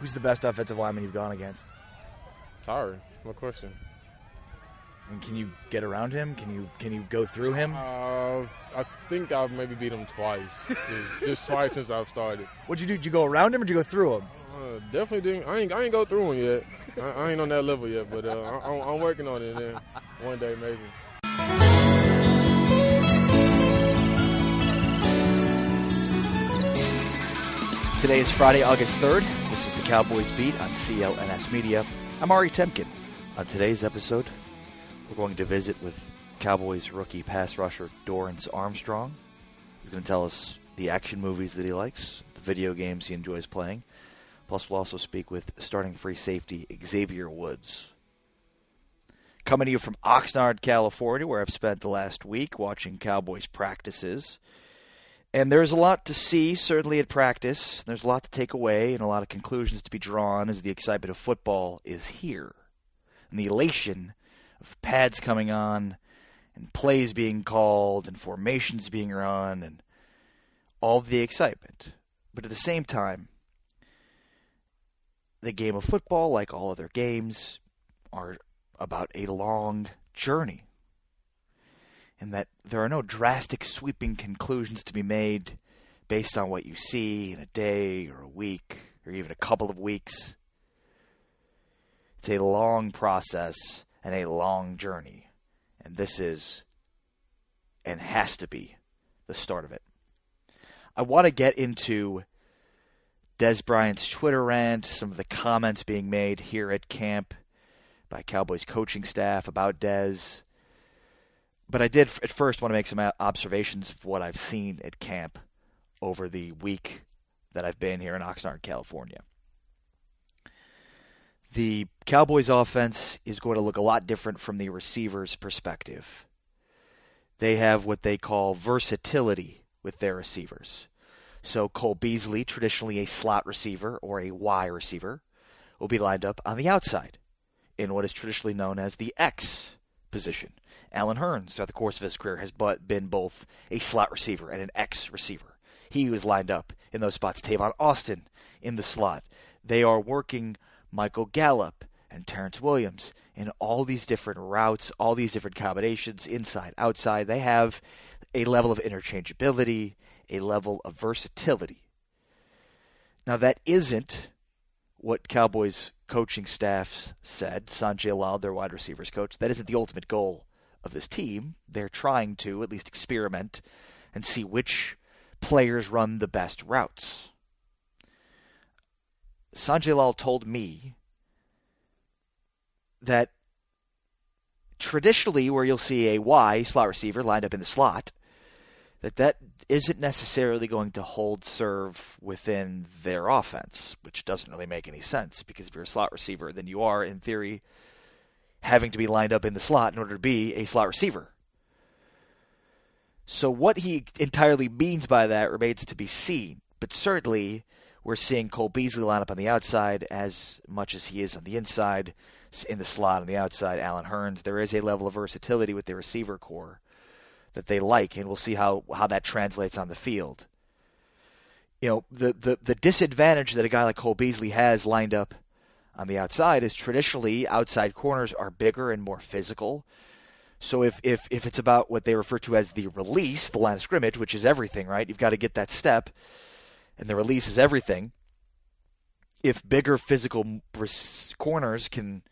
Who's the best offensive lineman you've gone against? Tired. No question. And can you get around him? Can you go through him? I think I've maybe beat him twice. just twice since I've started. What'd you do? Did you go around him or did you go through him? Definitely didn't. I ain't go through him yet. I ain't on that level yet, but I'm working on it. And one day maybe. Today is Friday, August 3rd. This is the Cowboys Beat on CLNS Media. I'm Ari Temkin. On today's episode, we're going to visit with Cowboys rookie pass rusher Dorrance Armstrong. He's going to tell us the action movies that he likes, the video games he enjoys playing. Plus, we'll also speak with starting free safety Xavier Woods. Coming to you from Oxnard, California, where I've spent the last week watching Cowboys practices. And there's a lot to see, certainly at practice. There's a lot to take away and a lot of conclusions to be drawn as the excitement of football is here. And the elation of pads coming on and plays being called and formations being run and all of the excitement. But at the same time, the game of football, like all other games, are about a long journey. And that there are no drastic sweeping conclusions to be made based on what you see in a day or a week or even a couple of weeks. It's a long process and a long journey. And this is, and has to be, the start of it. I want to get into Dez Bryant's Twitter rant, some of the comments being made here at camp by Cowboys coaching staff about Dez. But I did at first want to make some observations of what I've seen at camp over the week that I've been here in Oxnard, California. The Cowboys offense is going to look a lot different from the receiver's perspective. They have what they call versatility with their receivers. So Cole Beasley, traditionally a slot receiver or a Y receiver, will be lined up on the outside in what is traditionally known as the X position. Allen Hurns, throughout the course of his career, has been both a slot receiver and an X receiver. He was lined up in those spots. Tavon Austin in the slot. They are working Michael Gallup and Terrence Williams in all these different routes, all these different combinations, inside, outside. They have a level of interchangeability, a level of versatility. Now, that isn't what Cowboys coaching staff said. Sanjay Lal, their wide receivers coach, that isn't the ultimate goal of this team. They're trying to at least experiment and see which players run the best routes. Sanjay Lal told me that traditionally where you'll see a Y slot receiver lined up in the slot, that isn't necessarily going to hold serve within their offense, which doesn't really make any sense, because if you're a slot receiver, then you are, in theory, having to be lined up in the slot in order to be a slot receiver. So what he entirely means by that remains to be seen, but certainly we're seeing Cole Beasley line up on the outside as much as he is on the inside, in the slot on the outside, Allen Hurns. There is a level of versatility with the receiver core that they like, and we'll see how that translates on the field. You know, the disadvantage that a guy like Cole Beasley has lined up on the outside is traditionally outside corners are bigger and more physical. So if it's about what they refer to as the release, the line of scrimmage, which is everything, right? You've got to get that step, and the release is everything. If bigger physical corners can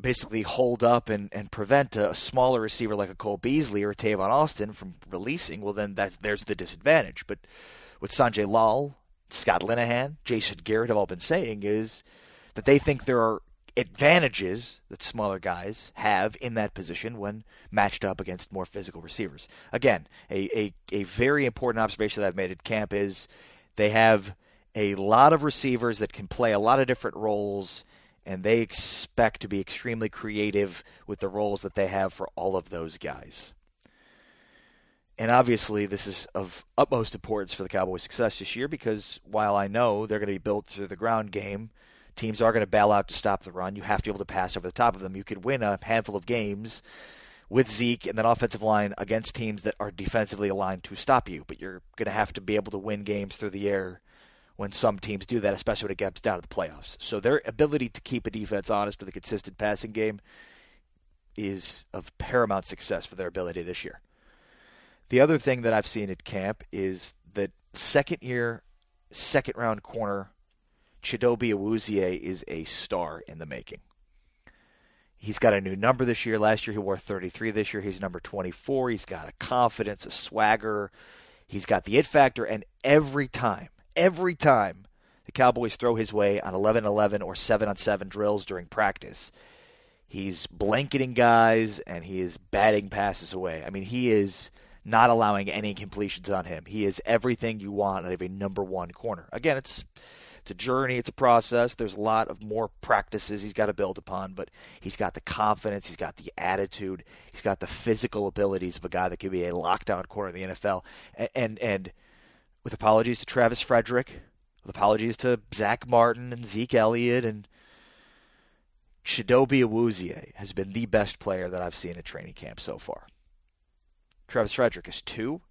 basically hold up and prevent a smaller receiver like a Cole Beasley or a Tavon Austin from releasing, well, then there's the disadvantage. But what Sanjay Lal, Scott Linehan, Jason Garrett have all been saying is that they think there are advantages that smaller guys have in that position when matched up against more physical receivers. Again, a very important observation that I've made at camp is they have a lot of receivers that can play a lot of different roles, and they expect to be extremely creative with the roles that they have for all of those guys. And obviously this is of utmost importance for the Cowboys' success this year, because while I know they're going to be built through the ground game, teams are going to bail out to stop the run. You have to be able to pass over the top of them. You could win a handful of games with Zeke and that offensive line against teams that are defensively aligned to stop you, but you're going to have to be able to win games through the air when some teams do that, especially when it gets down to the playoffs. So their ability to keep a defense honest with a consistent passing game is of paramount success for their ability this year. The other thing that I've seen at camp is that second-round corner Chidobe Awuzie is a star in the making. He's got a new number this year. Last year he wore 33. This year he's number 24. He's got a confidence, a swagger. He's got the it factor, and every time the Cowboys throw his way on 11-11 or 7-on-7 drills during practice, he's blanketing guys and he is batting passes away. I mean, he is not allowing any completions on him. He is everything you want out of a number one corner. Again, it's a journey, it's a process. There's a lot of more practices he's got to build upon, but he's got the confidence, he's got the attitude, he's got the physical abilities of a guy that could be a lockdown corner in the NFL. And with apologies to Travis Frederick, with apologies to Zach Martin and Zeke Elliott, and Chidobe Awuzie has been the best player that I've seen at training camp so far. Travis Frederick is 2,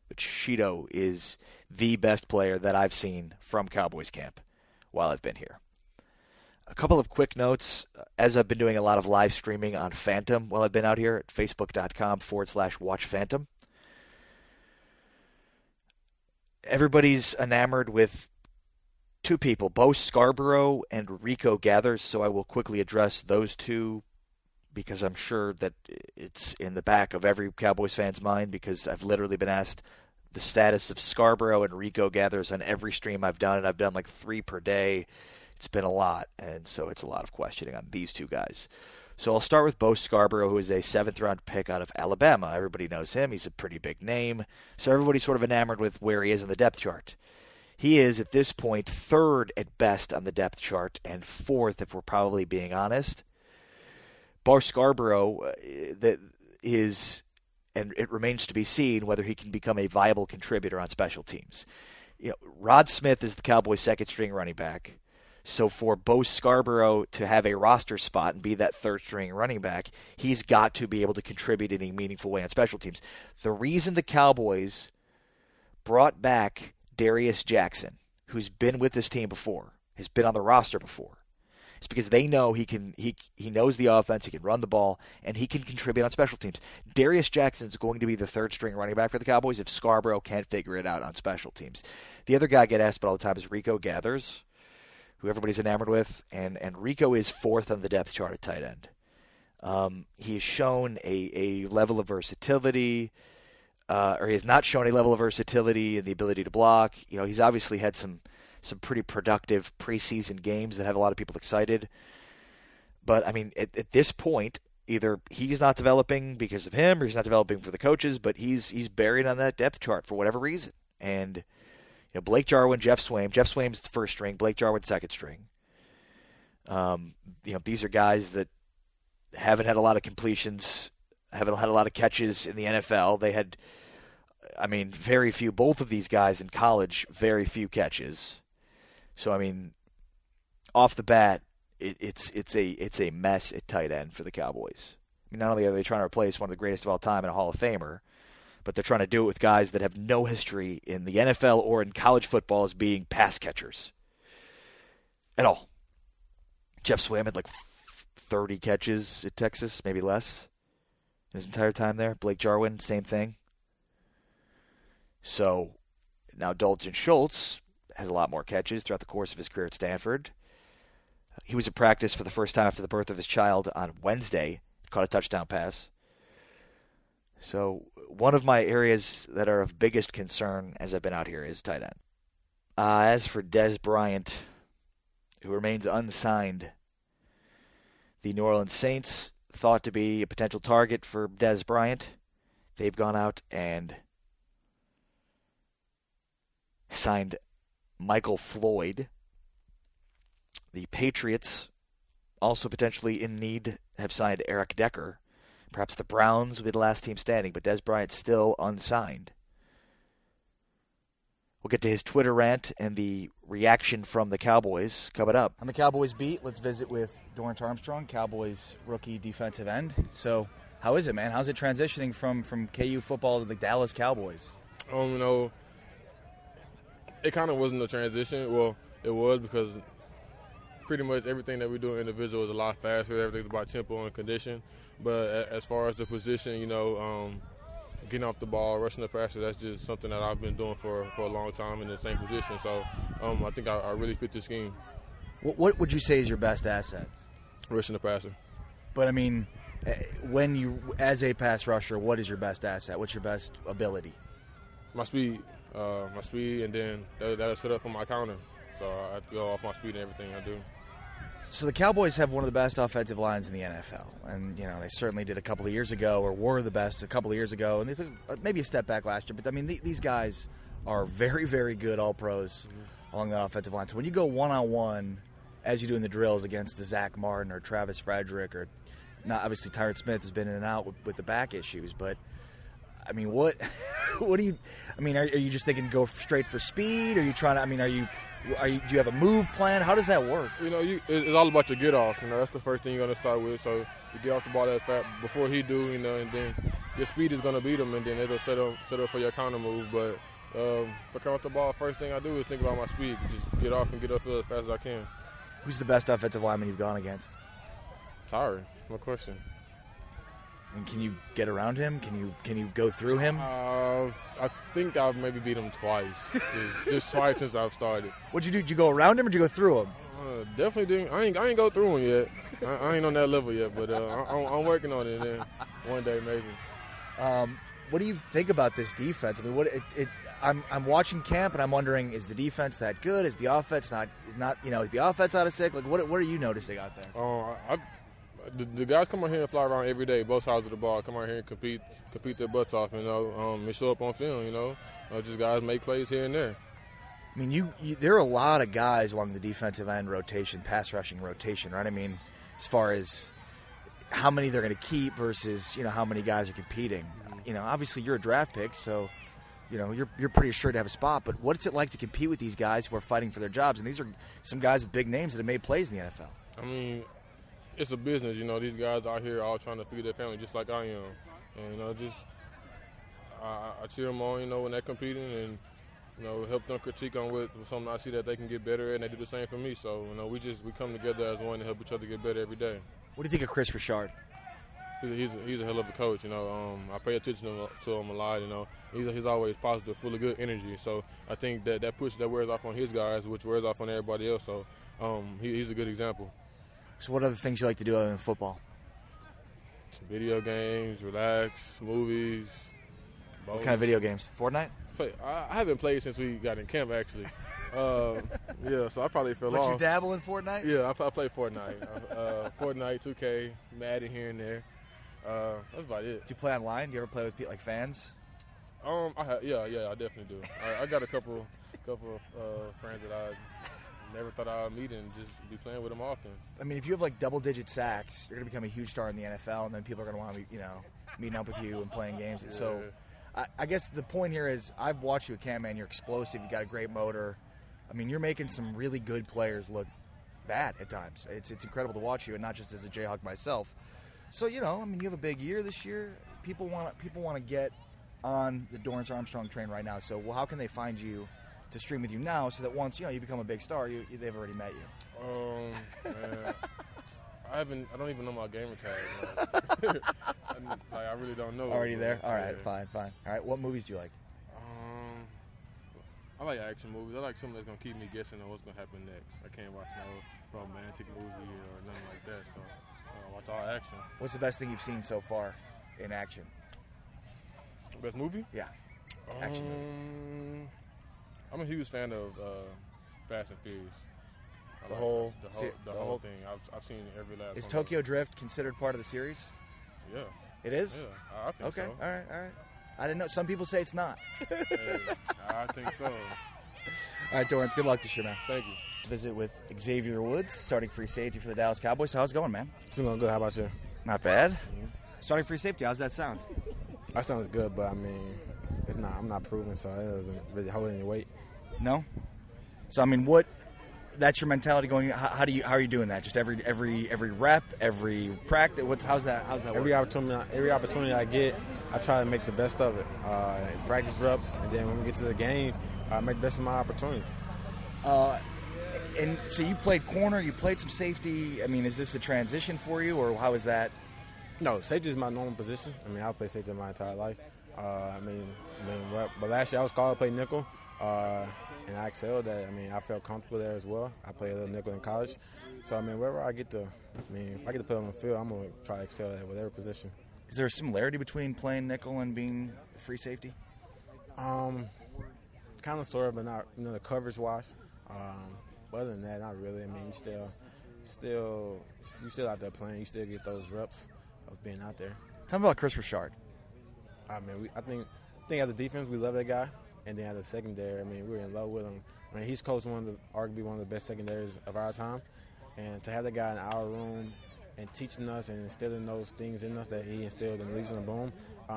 but Chido is the best player that I've seen from Cowboys camp while I've been here. A couple of quick notes. As I've been doing a lot of live streaming on Phantom while I've been out here at facebook.com/watchphantom. Everybody's enamored with 2 people, Bo Scarbrough and Rico Gathers, so I will quickly address those 2 because I'm sure that it's in the back of every Cowboys fan's mind, because I've literally been asked the status of Scarbrough and Rico Gathers on every stream I've done, and I've done like 3 per day. It's been a lot, and so it's a lot of questioning on these 2 guys. So I'll start with Bo Scarbrough, who is a 7th-round pick out of Alabama. Everybody knows him. He's a pretty big name, so everybody's sort of enamored with where he is on the depth chart. He is, at this point, 3rd at best on the depth chart, and 4th if we're probably being honest. Bo Scarbrough that is, and it remains to be seen whether he can become a viable contributor on special teams. You know, Rod Smith is the Cowboys' 2nd-string running back. So for Bo Scarbrough to have a roster spot and be that 3rd-string running back, he's got to be able to contribute in a meaningful way on special teams. The reason the Cowboys brought back Darius Jackson, who's been with this team before, has been on the roster before, is because they know he knows the offense, he can run the ball, and he can contribute on special teams. Darius Jackson is going to be the 3rd-string running back for the Cowboys if Scarbrough can't figure it out on special teams. The other guy I get asked about all the time is Rico Gathers, who everybody's enamored with, and Rico is 4th on the depth chart at tight end. He has shown a level of versatility, or he has not shown a level of versatility and the ability to block. You know, he's obviously had some pretty productive preseason games that have a lot of people excited. But, I mean, at this point, either he's not developing because of him or he's not developing for the coaches, but he's buried on that depth chart for whatever reason. And, you know, Blake Jarwin, Jeff Swaim. Jeff Swaim's the 1st string, Blake Jarwin 2nd string. You know, these are guys that haven't had a lot of completions, haven't had a lot of catches in the NFL. They had, I mean, very few, both of these guys in college, very few catches. So, I mean, off the bat, it's a mess at tight end for the Cowboys. I mean, not only are they trying to replace one of the greatest of all time and a Hall of Famer, but they're trying to do it with guys that have no history in the NFL or in college football as being pass catchers at all. Jeff Swaim had like 30 catches at Texas, maybe less, his entire time there. Blake Jarwin, same thing. So now Dalton Schultz has a lot more catches throughout the course of his career at Stanford. He was at practice for the first time after the birth of his child on Wednesday, caught a touchdown pass. So one of my areas that are of biggest concern as I've been out here is tight end. As for Dez Bryant, who remains unsigned, the New Orleans Saints thought to be a potential target for Dez Bryant. They've gone out and signed Michael Floyd. The Patriots, also potentially in need, have signed Eric Decker. Perhaps the Browns will be the last team standing, but Dez Bryant still unsigned. We'll get to his Twitter rant and the reaction from the Cowboys coming up. On the Cowboys beat, let's visit with Dorance Armstrong, Cowboys rookie defensive end. So how is it, man? How's it transitioning from KU football to the Dallas Cowboys? You know, It kind of wasn't a transition. Well, it was because pretty much everything that we do individual is a lot faster. Everything's about tempo and condition. But as far as the position, getting off the ball, rushing the passer, that's just something that I've been doing for a long time in the same position. So I think I really fit the scheme. What would you say is your best asset? Rushing the passer. But, I mean, when you, as a pass rusher, what is your best asset? What's your best ability? My speed, and then that'll set up for my counter. So I have to go off my speed and everything I do. So the Cowboys have one of the best offensive lines in the NFL. And, they certainly did a couple of years ago, or were the best a couple of years ago. And they took maybe a step back last year. But, I mean, these guys are very, very good all-pros along that offensive line. So when you go one-on-one, as you do in the drills against the Zach Martin or Travis Frederick, or not, obviously Tyron Smith has been in and out with the back issues. But, I mean, what do you – I mean, are you just thinking go straight for speed? Are you trying to – I mean, do you have a move plan? How does that work? It's all about your get off. That's the first thing you're going to start with. So you get off the ball that fast before he do, and then your speed is going to beat him, and then it'll set up for your counter move. But if I come off the ball, first thing I do is think about my speed. Just get off and get upfield as fast as I can. Who's the best offensive lineman you've gone against? Tyron, no question. And can you get around him? Can you go through him? I think I've maybe beat him twice. just twice since I've started. What'd you do? Did you go around him or did you go through him? Definitely didn't. I ain't go through him yet. I ain't on that level yet, but I'm working on it. And one day maybe. What do you think about this defense? I mean, I'm watching camp and I'm wondering, is the defense that good? Is the offense is the offense out of sync? Like, what are you noticing out there? The guys come out here and fly around every day, both sides of the ball. Come out here and compete their butts off, and show up on film. Just guys make plays here and there. I mean, there are a lot of guys along the defensive end rotation, pass rushing rotation, right? I mean, as far as how many they're going to keep versus how many guys are competing. Obviously you're a draft pick, so you're pretty sure to have a spot. But what's it like to compete with these guys who are fighting for their jobs? And these are some guys with big names that have made plays in the NFL. I mean, it's a business, these guys out here all trying to feed their family just like I am. And, I cheer them on, when they're competing and, help them critique on what something I see that they can get better at, and they do the same for me. So, we come together as one to help each other get better every day. What do you think of Kris Richard? He's a hell of a coach, I pay attention to him a lot, He's always positive, full of good energy. So I think that push that wears off on his guys, which wears off on everybody else. So he's a good example. So what other things you like to do other than football? Video games, relax, movies. What kind of video games? Fortnite? I haven't played since we got in camp, actually. Yeah, so I probably fell off. But you dabble in Fortnite? Yeah, I play Fortnite. Fortnite, 2K, Madden here and there. That's about it. Do you play online? Do you ever play with fans? Yeah, I definitely do. I got a couple of friends that I never thought I'd meet and just be playing with them often. I mean, if you have double-digit sacks, you're going to become a huge star in the NFL, and then people are going to want to be, meeting up with you and playing games. Yeah. So I guess the point here is I've watched you at camp, man. You're explosive. You got a great motor. I mean, you're making some really good players look bad at times. It's incredible to watch you, and not just as a Jayhawk myself. So, you have a big year this year. People want to get on the Dorance Armstrong train right now. So, how can they find you to stream with you now so that once, you become a big star, they've already met you? Man, I don't even know my gamer tag. I really don't know. Already there? All right, yeah. Fine. All right, what movies do you like? I like action movies. I like something that's going to keep me guessing on what's going to happen next. I can't watch no romantic movie or nothing like that, so I watch all action. What's the best thing you've seen so far in action? Best movie? Yeah. Action movie. I'm a huge fan of Fast and Furious. The whole thing. I've seen every last one. Is Tokyo Drift considered part of the series? Yeah. It is? Yeah, I think so. Okay, all right. I didn't know. Some people say it's not. Hey, I think so. All right, Dorance, good luck this year, man. Thank you. Let's visit with Xavier Woods, starting free safety for the Dallas Cowboys. So how's it going, man? It's been going good. How about you? Not bad. Starting free safety, how's that sound? That sounds good, but, it's not. I'm not proven, so it doesn't really hold any weight. No? So, that's your mentality going. How are you doing that? Just every rep, every practice. How's that work? Every opportunity I get, I try to make the best of it. Practice reps, and then when we get to the game, make the best of my opportunity. And so you played corner, you played some safety. I mean, is this a transition for you, or how is that? No, safety is my normal position. I mean, I've played safety my entire life. But last year I was called to play nickel, and I excelled at it. I mean, I felt comfortable there as well. I played a little nickel in college. So, I mean, wherever I get to, if I get to play on the field, I'm going to try to excel at whatever position. Is there a similarity between playing nickel and being a free safety? Kind of, sort of, but not, the coverage-wise. But other than that, not really. I mean, you still out there playing. You still get those reps of being out there. Tell me about Kris Richard. I mean, I think as a defense, we love that guy. And then as a secondary, I mean, we're in love with him. I mean, he's coached arguably one of the best secondaries of our time. And to have that guy in our room and teaching us and instilling those things in us that he instilled in Legion of Boom,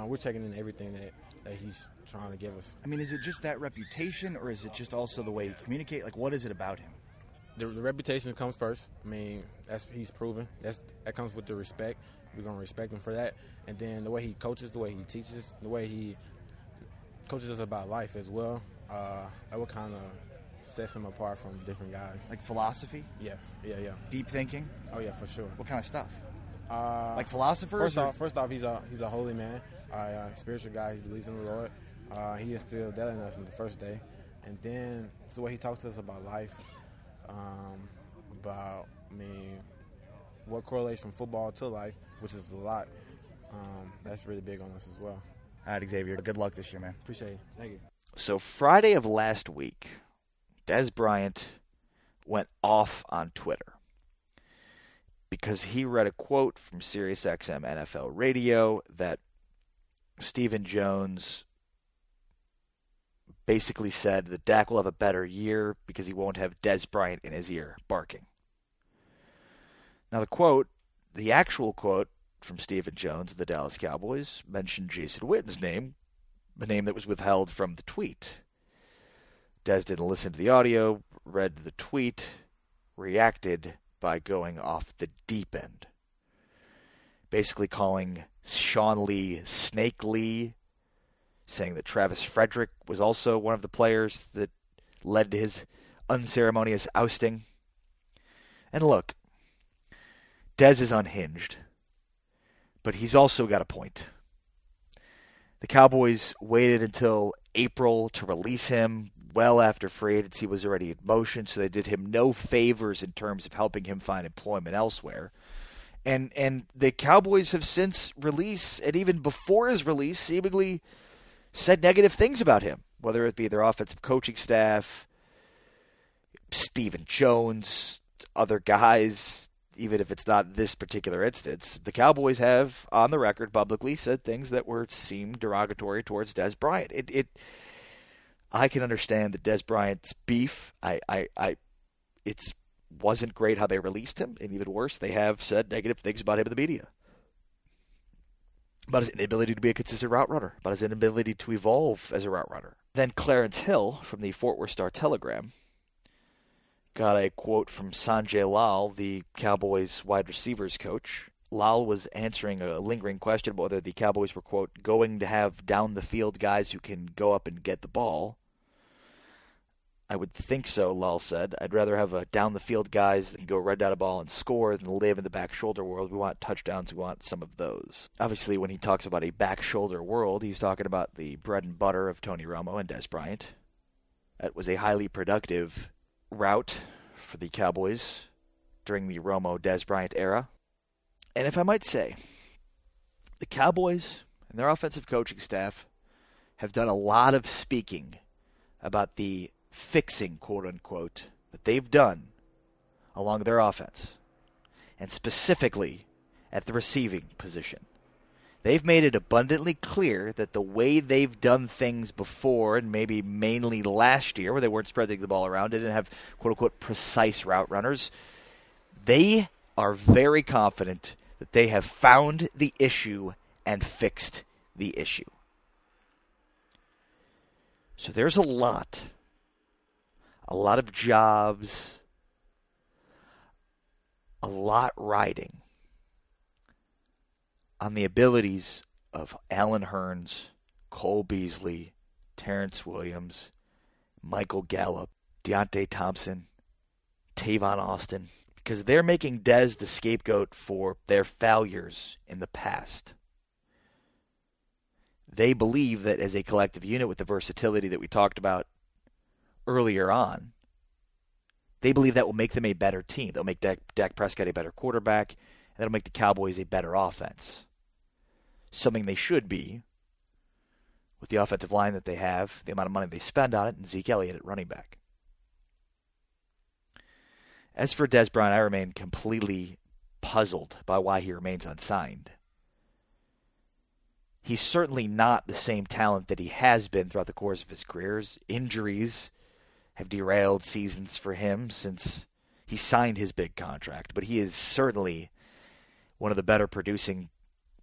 we're taking in everything that he's trying to give us. I mean, is it just that reputation, or is it just also the way he communicates? Like, what is it about him? The reputation comes first. I mean, he's proven. That comes with the respect. We're going to respect him for that. And then the way he coaches, the way he teaches, the way he coaches us about life as well, that what kind of sets him apart from different guys. Like philosophy? Yes. Yeah. Deep thinking? Oh, yeah, for sure. What kind of stuff? Like philosophers? First off, he's a holy man, a spiritual guy. He believes in the Lord. He instilled that in us on the first day. And then it's the way he talks to us about life, what correlates from football to life, which is a lot. That's really big on us as well. All right, Xavier. Good luck this year, man. Appreciate it. Thank you. So Friday of last week, Dez Bryant went off on Twitter because he read a quote from SiriusXM NFL Radio that Stephen Jones basically said that Dak will have a better year because he won't have Dez Bryant in his ear barking. Now the actual quote from Stephen Jones of the Dallas Cowboys mentioned Jason Witten's name, a name that was withheld from the tweet. Dez didn't listen to the audio, read the tweet, reacted by going off the deep end. Basically calling Sean Lee Snake Lee, saying that Travis Frederick was also one of the players that led to his unceremonious ousting. And look, Dez is unhinged, but he's also got a point. The Cowboys waited until April to release him, well after free agency was already in motion, so they did him no favors in terms of helping him find employment elsewhere. And the Cowboys have since released, and even before his release, seemingly said negative things about him, whether it be their offensive coaching staff, Stephen Jones, other guys. Even if it's not this particular instance, the Cowboys have, on the record, publicly said things that seemed derogatory towards Dez Bryant. I can understand that Dez Bryant's beef. It wasn't great how they released him, and even worse, they have said negative things about him in the media. About his inability to be a consistent route runner, about his inability to evolve as a route runner. Then Clarence Hill from the Fort Worth Star-Telegram got a quote from Sanjay Lal, the Cowboys wide receivers coach. Lal was answering a lingering question about whether the Cowboys were, quote, going to have down-the-field guys who can go up and get the ball. I would think so, Lal said. I'd rather have a down-the-field guys that can go right down a ball and score than live in the back shoulder world. We want touchdowns. We want some of those. Obviously, when he talks about a back shoulder world, he's talking about the bread and butter of Tony Romo and Dez Bryant. That was a highly productive route for the Cowboys during the Romo-Dez Bryant era. And if I might say, the Cowboys and their offensive coaching staff have done a lot of speaking about the fixing, quote-unquote, that they've done along their offense, and specifically at the receiving position. They've made it abundantly clear that the way they've done things before, and maybe mainly last year, where they weren't spreading the ball around, they didn't have, quote-unquote, precise route runners, they are very confident that they have found the issue and fixed the issue. So there's a lot of jobs, a lot riding on the abilities of Alan Hearns, Cole Beasley, Terrence Williams, Michael Gallup, Deontay Thompson, Tavon Austin, because they're making Dez the scapegoat for their failures in the past. They believe that as a collective unit with the versatility that we talked about earlier on, they believe that will make them a better team. They'll make Dak Prescott a better quarterback, and that'll make the Cowboys a better offense. Something they should be with the offensive line that they have, the amount of money they spend on it, and Zeke Elliott at running back. As for Dez Bryant, I remain completely puzzled by why he remains unsigned. He's certainly not the same talent that he has been throughout the course of his career. Injuries have derailed seasons for him since he signed his big contract, but he is certainly one of the better producing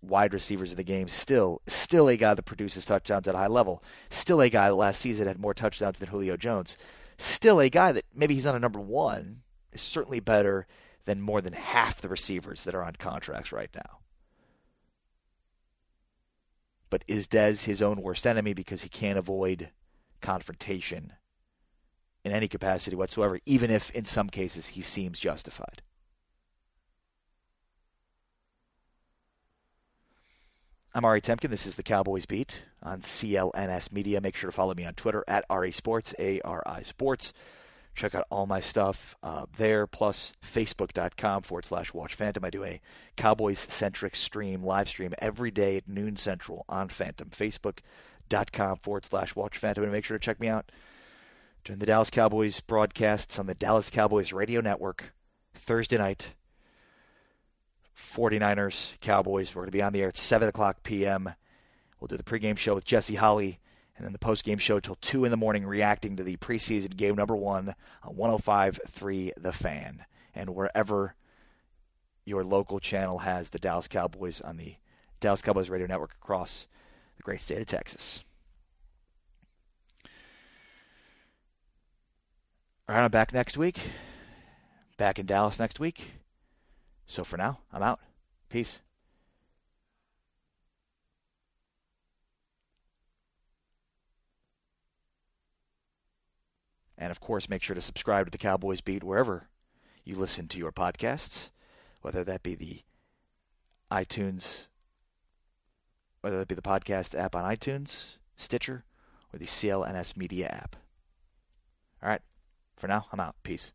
wide receivers in the game. Still a guy that produces touchdowns at a high level. Still a guy that last season had more touchdowns than Julio Jones. Still a guy that maybe he's not a number one, is certainly better than more than half the receivers that are on contracts right now. But is Dez his own worst enemy because he can't avoid confrontation in any capacity whatsoever, even if in some cases he seems justified? I'm Ari Temkin. This is the Cowboys Beat on CLNS Media. Make sure to follow me on Twitter at Ari Sports, A-R-I Sports. Check out all my stuff there, plus Facebook.com/Watch Phantom. I do a Cowboys-centric live stream every day at noon Central on Phantom. Facebook.com/Watch Phantom. And make sure to check me out during the Dallas Cowboys broadcasts on the Dallas Cowboys Radio Network Thursday night. 49ers, Cowboys. We're going to be on the air at 7 o'clock p.m. We'll do the pregame show with Jesse Holley, and then the postgame show till 2 in the morning, reacting to the preseason game number 1 on 105.3 The Fan. And wherever your local channel has the Dallas Cowboys on the Dallas Cowboys Radio Network across the great state of Texas. All right, I'm back next week. Back in Dallas next week. So for now, I'm out. Peace. And, of course, make sure to subscribe to the Cowboys Beat wherever you listen to your podcasts, whether that be the podcast app on iTunes, Stitcher, or the CLNS Media app. All right. For now, I'm out. Peace.